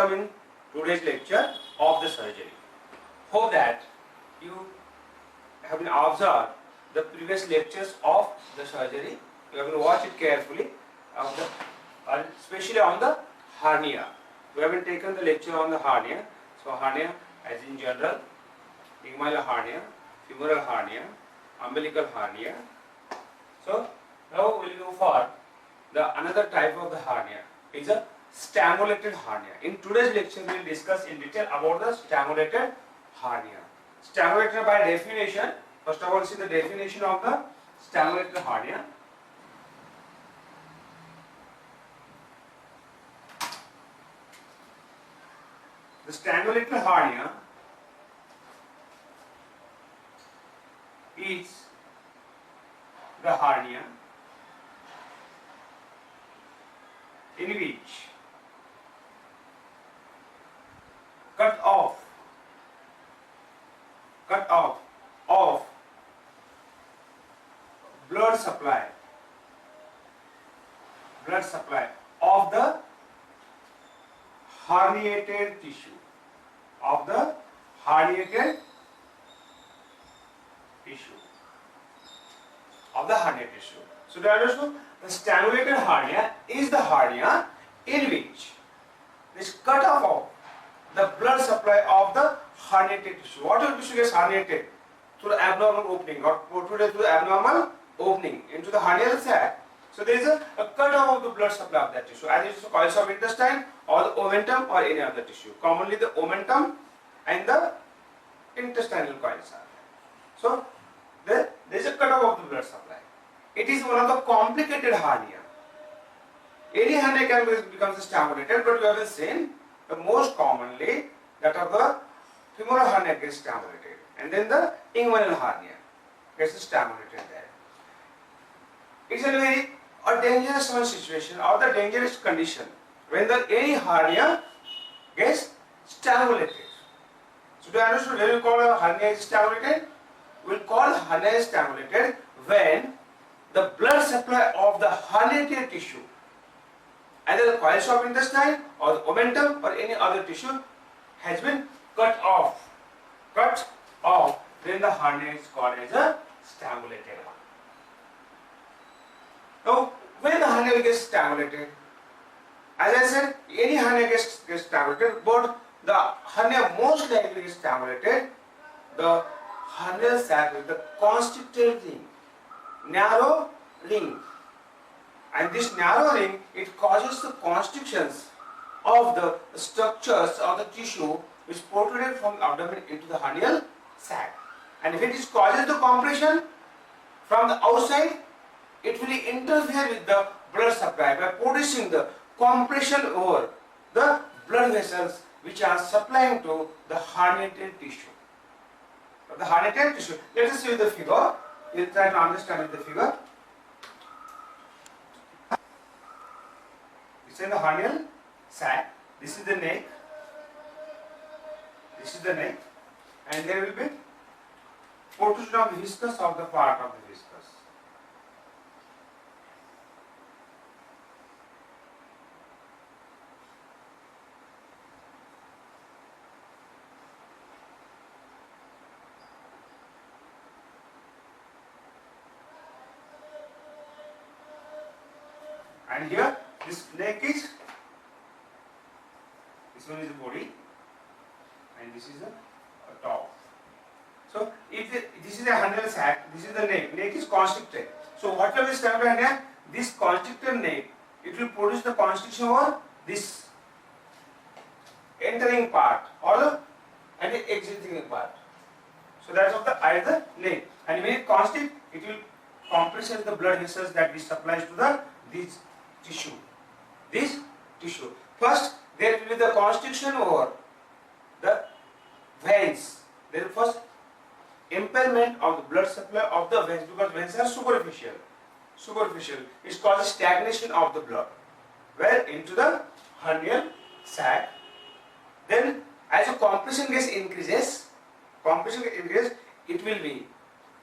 welcome in today's lecture of the surgery. Hope that you have been observed the previous lectures of the surgery. You have been watch it carefully, especially on the hernia. We have been taken the lecture on the hernia. So hernia as in general, inguinal hernia, femoral hernia, umbilical hernia. So now we will go for the another type of the hernia is a strangulated hernia. In today's lecture we will discuss in detail about the strangulated hernia. Strangulated by definition, first of all see the definition of the strangulated hernia. The strangulated hernia is the hernia in which cut off of blood supply of the herniated tissue of the herniated tissue. So that is the strangulated hernia is the hernia in which this cut off of the blood supply of the herniated tissue. What is tissue gets herniated? Through the abnormal opening or protruded through the abnormal opening into the hernial sac. So there is a cut off of the blood supply of that tissue. Either it is the coils of intestine or the omentum or any other tissue. Commonly the omentum and the intestinal coils are there. So there is a cut off of the blood supply. It is one of the complicated hernia. Any hernia can become strangulated, but we have seen the most commonly that of the femoral hernia gets strangulated, and then the inguinal hernia gets strangulated there. It's a very dangerous one situation or the dangerous condition when any hernia gets strangulated. So do you understand when we call a hernia is strangulated? We will call hernia is strangulated when the blood supply of the herniated tissue, either the coils of intestine or the omentum or any other tissue, has been cut off, then the hernia is called as a strangulated one. Now, when the hernia gets strangulated, as I said, any hernia gets strangulated, but the hernia most likely is strangulated, the hernial sac with the constricted ring, narrow ring, and this narrow ring, it causes the constrictions of the structures of the tissue which protruded from the abdomen into the hernial sac. And if it is causes the compression from the outside, it will interfere with the blood supply by producing the compression over the blood vessels which are supplying to the herniated tissue. The herniated tissue. Let us see the figure. We will try to understand the figure. This is the hernial sac. This is the neck. And there will be protrusion of the viscus of the part of the viscus. And here this neck is, this one is the body and this is the top. So if this is a hernial sac, this is the neck is constricted. So whatever is strangulated hernia, this constricted neck, it will produce the constriction over this entering part or the exiting part. So that's of the eye the neck. And when it constricts, it will compress the blood vessels that we supplies to this tissue. First, there will be the constriction over the veins. There is first impairment of the blood supply of the veins because veins are superficial. It causes stagnation of the blood. Where into the hernial sac. Then, as the compression increases, it will be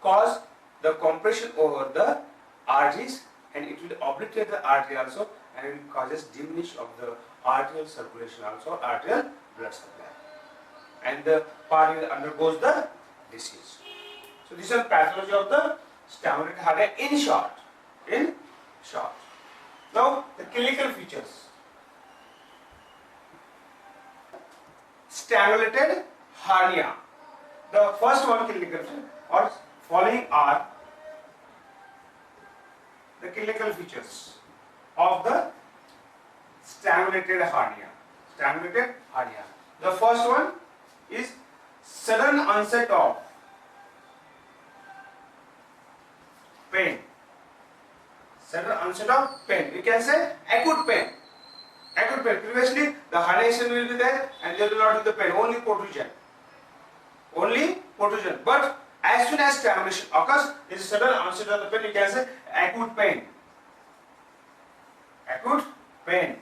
cause the compression over the arteries, and it will obliterate the artery also, and it causes diminish of the arterial circulation also, arterial blood supply, and the part undergoes the disease. So this is pathology of the strangulated hernia in short. In short. Now the clinical features. Strangulated hernia. The first one clinical feature or following are the clinical features of the strangulated hernia. Strangulated hernia. The first one is sudden onset of pain. Sudden onset of pain. We can say acute pain. Acute pain. Previously, the herniation will be there and there will not be the pain. Only protrusion. Only protrusion. But as soon as strangulation occurs, there is sudden onset of the pain. You can say acute pain. Acute pain.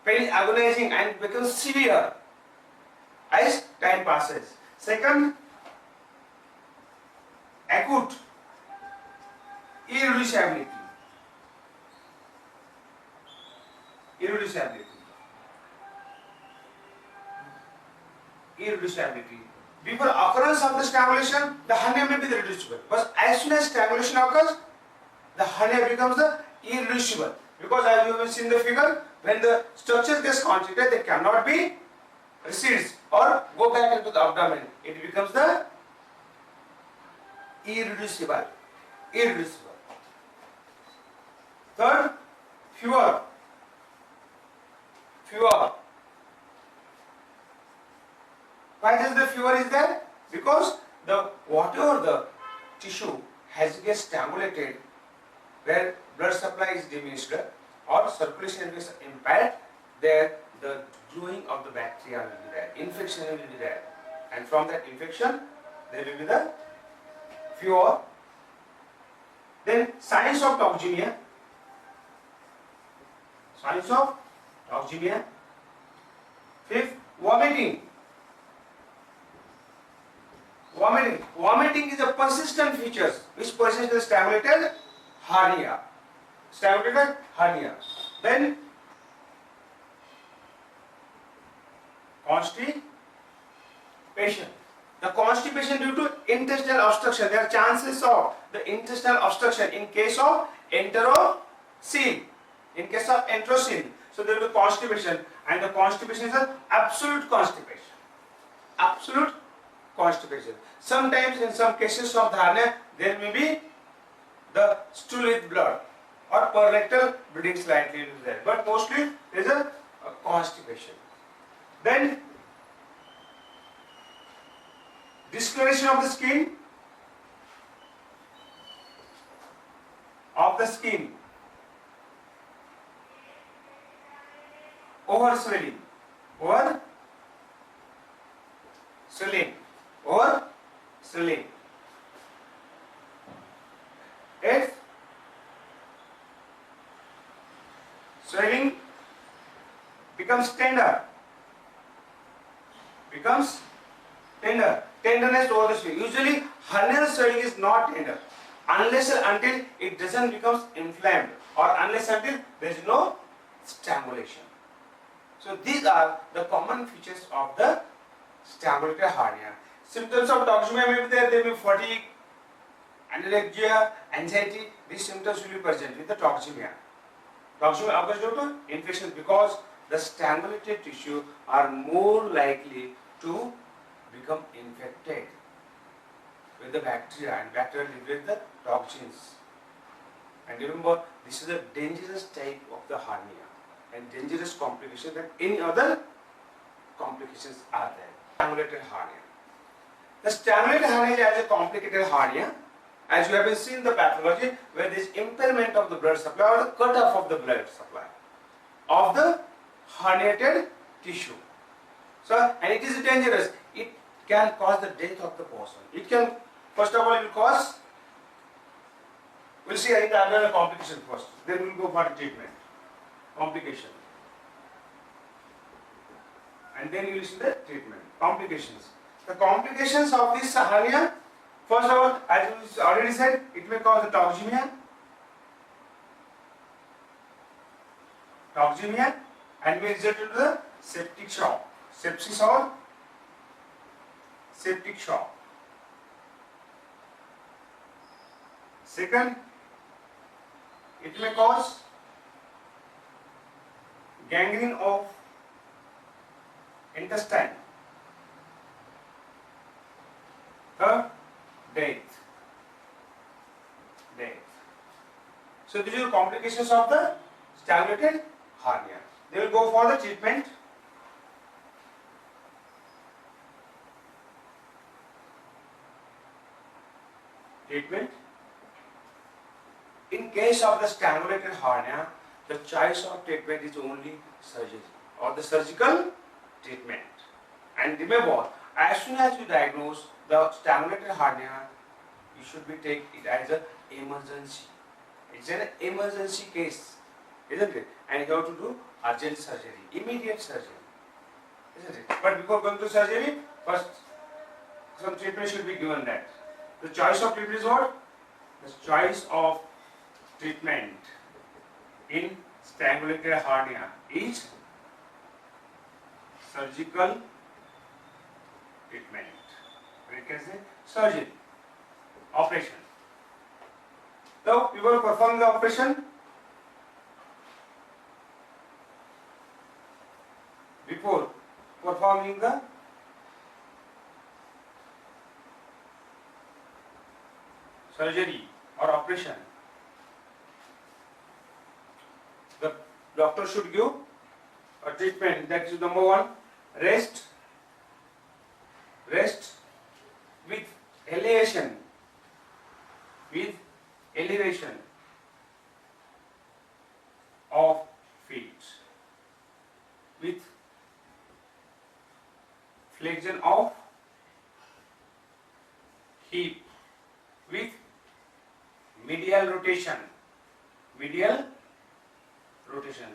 Pain is agonizing and becomes severe as time passes. Second, acute irreducibility. Irreducibility. Irreducibility. Before occurrence of the strangulation, the hernia may be reducible. But as soon as strangulation occurs, the hernia becomes the irreducible. Because as you have seen in the figure, when the structure gets contracted, they cannot be recedes or go back into the abdomen. It becomes the irreducible. Irreducible. Third, fever. Fever. Why does the fever is there? Because the whatever the tissue has get strangulated, where blood supply is diminished or circulation is impaired, there the growing of the bacteria will be there, infection will be there, and from that infection there will be the fever. Then signs of toxemia. Signs of toxemia. Fifth, vomiting. Vomiting. Vomiting is a persistent feature which persists in the strangulated hernia. Strangulated hernia. Then constipation. The constipation due to intestinal obstruction. There are chances of the intestinal obstruction in case of enterocele. In case of enterocele. So there will be constipation, and the constipation is an absolute constipation. Absolute constipation. Sometimes in some cases of the hernia, there may be the stool with blood or perrectal bleeding slightly is there. But mostly there is a constipation. Then discoloration of the skin. Overswelling. Overswelling. If swelling becomes tender, tenderness over the swelling. Usually hernial swelling is not tender unless and until it doesn't become inflamed or unless until there is no strangulation. So these are the common features of the strangulated hernia. Symptoms of toxemia may be there. There may be fatigue, anorexia, anxiety. These symptoms will be present with the toxemia. Toxemia occurs due to infection because the strangulated tissue are more likely to become infected with the bacteria, and bacteria liberate the toxins. And remember, this is a dangerous type of the hernia and dangerous complication than any other complications are there. Strangulated hernia. The strangulated hernia is a complicated hernia, as you have been seen the pathology, where there is impairment of the blood supply or the cut off of the blood supply of the herniated tissue. So, and it is dangerous. It can cause the death of the person. It can, first of all, it will cause, we'll see in the other complication first. Then we'll go for the treatment. Complication. And then you will see the treatment. Complications. The complications of this hernia, first of all, as we already said, it may cause the toxemia. and may result into the septic shock, sepsis or septic shock. Second, it may cause gangrene of intestine. Third, death. So these are the complications of the strangulated hernia. They will go for the treatment. In case of the strangulated hernia, the choice of treatment is only surgery or the surgical treatment. And remember, as soon as you diagnose the strangulated hernia, you should be take it as an emergency. It's an emergency case, isn't it? And you have to do urgent surgery, immediate surgery, isn't it? But before going to surgery, first some treatment should be given that. The choice of treatment is what? The choice of treatment in strangulated hernia is surgical treatment. We can say surgery, operation. So we will perform the operation. Before performing the surgery or operation, the doctor should give a treatment that is number one, rest with elevation, of feet, with flexion of hip, with medial rotation.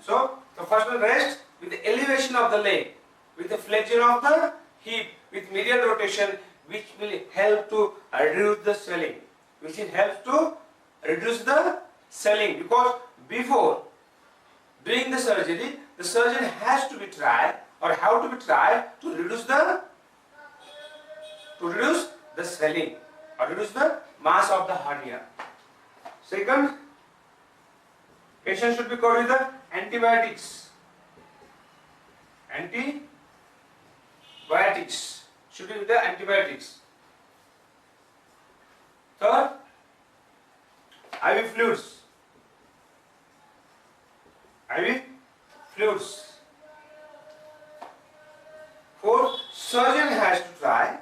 So the first one, rest with the elevation of the leg, with the flexion of the hip, with medial rotation, which will help to reduce the swelling. Because before doing the surgery, the surgeon has to be tried or have to be tried to reduce the swelling or reduce the mass of the hernia. Second, patient should be covered with the antibiotics. Should be with the antibiotics. Third, IV fluids. Fourth, surgeon have to try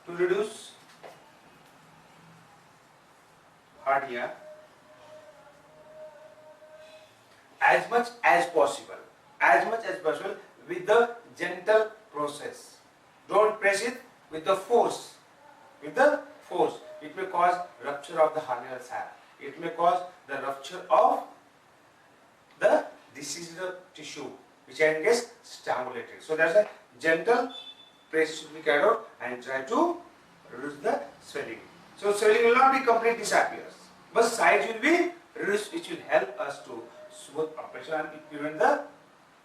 to reduce hernia as much as possible with the gentle process. Don't press it with the force. It may cause rupture of the hernial sac. It may cause the rupture of the diseased tissue, which gets strangulated. So that's a gentle press should be carried out and try to reduce the swelling. So swelling will not be completely disappears, but size will be reduced, which will help us to smooth operation and prevent the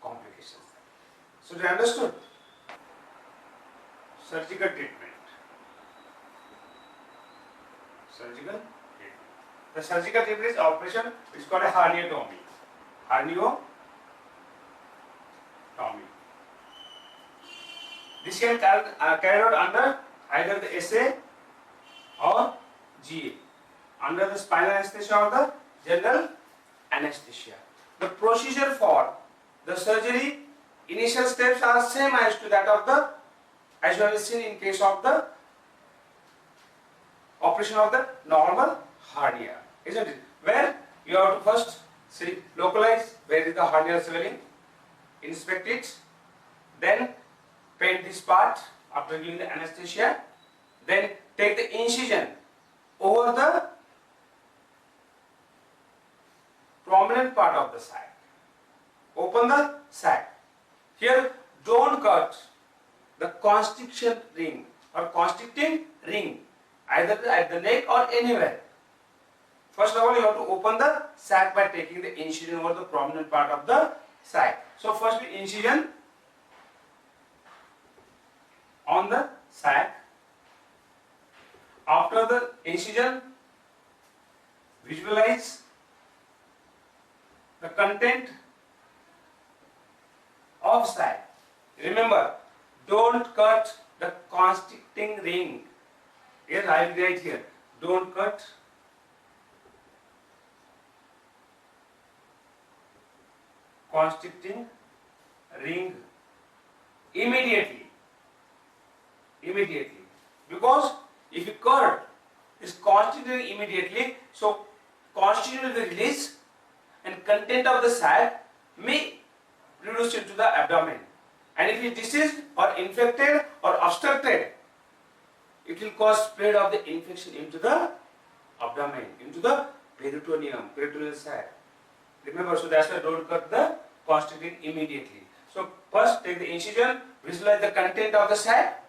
complications. So you understood? Surgical treatment. The surgical treatment is operation which is called a herniotomy. This can carried out under either the SA or GA, under the spinal anesthesia or the general anesthesia. The procedure for the surgery, initial steps are same as to that of the, as you have seen in case of the operation of the normal hernia, isn't it? Where you have to first see, localize where is the hernial swelling, inspect it, then paint this part after giving the anesthesia, then take the incision over the prominent part of the sac. Open the sac. Here, don't cut the constriction ring or constricting ring, either at the neck or anywhere. First of all, you have to open the sac by taking the incision over the prominent part of the sac. So firstly, incision on the sac. After the incision, visualize the content of sac. Remember, don't cut the constricting ring. Here I will write here. Don't cut constricting ring immediately. Because if you cut this constricting ring immediately, so constitution will be released and content of the sac may reduce into the abdomen. And if it is diseased or infected or obstructed, it will cause spread of the infection into the abdomen, into the peritoneal sac. Remember, so that's why don't cut the constricting immediately. So first take the incision, visualize the content of the sac,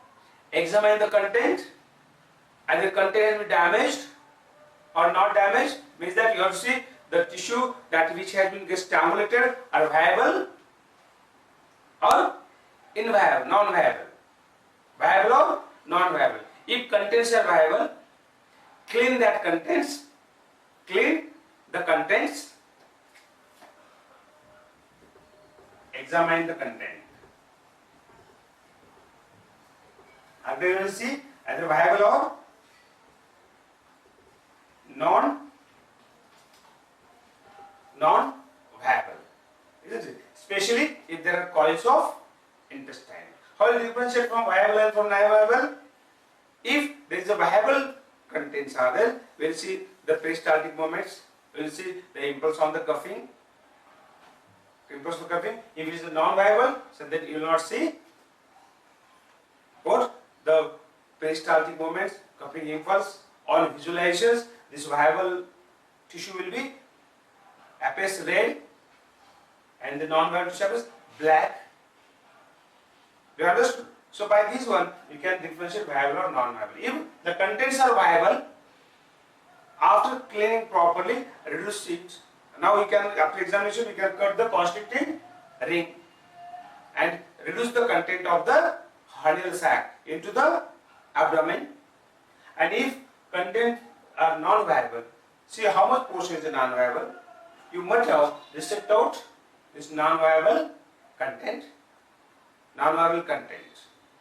examine the content, and the content has been damaged or not damaged, means that you have to see the tissue that which has been stimulated are viable or inviable, non-viable. Viable or non-viable. If contents are viable, clean that contents, clean the contents, examine the content. And then you will see either viable or non-viable, isn't it? Especially if there are coils of intestine. How will you differentiate from viable and from non-viable? If there is a viable contents are there, we will see the peristaltic movements, we will see the impulse on the cuffing, impulse of cuffing. If it is non-viable, so then you will not see what the peristaltic movements, cuffing impulse. On visualizations, this viable tissue will be appears red and the non-viable tissue appears black. You understood? So by this one, you can differentiate viable or non-viable. If the contents are viable, after cleaning properly, reduce it. Now you can, after examination, you can cut the constricting ring and reduce the content of the hernial sac into the abdomen. And if content are non-viable, see how much portion is non-viable. You must have dissect out this non-viable content.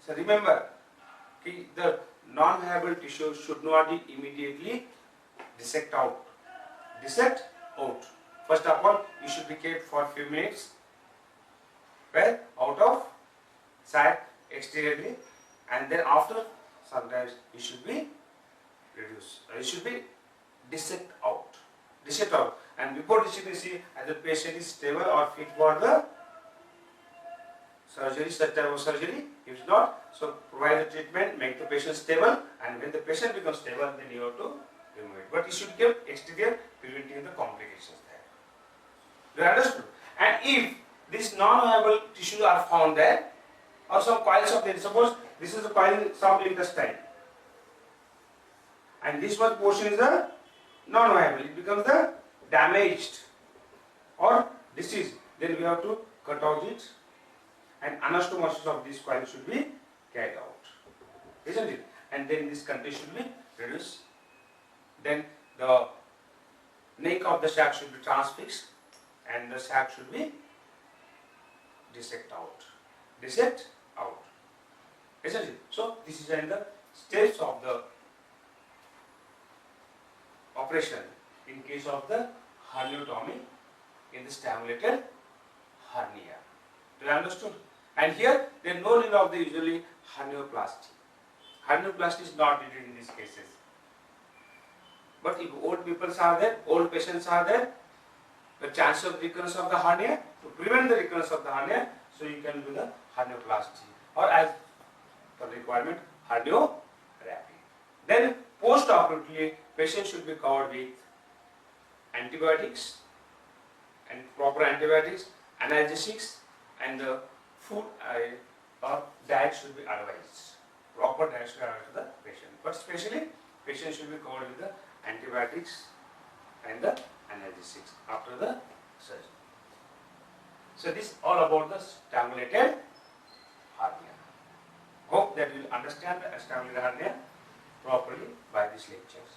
So remember, the non-viable tissue should not be immediately dissect out. First of all, you should be kept for a few minutes, right, out of sac exteriorly, and then after sometimes it should be reduced. It should be dissect out. And before dissecting, see either the patient is stable or fit for the surgery, such type of surgery. If not, so provide the treatment, make the patient stable, and when the patient becomes stable, then you have to remove it. But it should give exterior, preventing the complications there. You understood? And if these non-viable tissues are found there, or some coils of the, suppose this is a coil of intestine, and this one portion is the non-viable, it becomes the damaged or diseased, then we have to cut out it, and anastomosis of this coil should be carried out, isn't it? And then this content should be reduced. Then the neck of the sac should be transfixed, and the sac should be dissect out, isn't it? So this is in the steps of the operation in case of the herniatomy in the stimulated hernia. Do you understood? And here there is no need of the usually hernioplasty. Hernioplasty is not needed in these cases. But if old people are there, old patients are there, the chance of recurrence of the hernia, to prevent the recurrence of the hernia, so you can do the hernioplasty, or as per requirement, herniorrhaphy. Then post-operatively, patient should be covered with antibiotics and proper antibiotics, analgesics, and the food or diet should be advised. proper diagnostic to the patient. But especially, patient should be covered with the antibiotics and the analgesics after the surgery. So this is all about the strangulated hernia. Hope that you will understand the strangulated hernia properly by these lectures.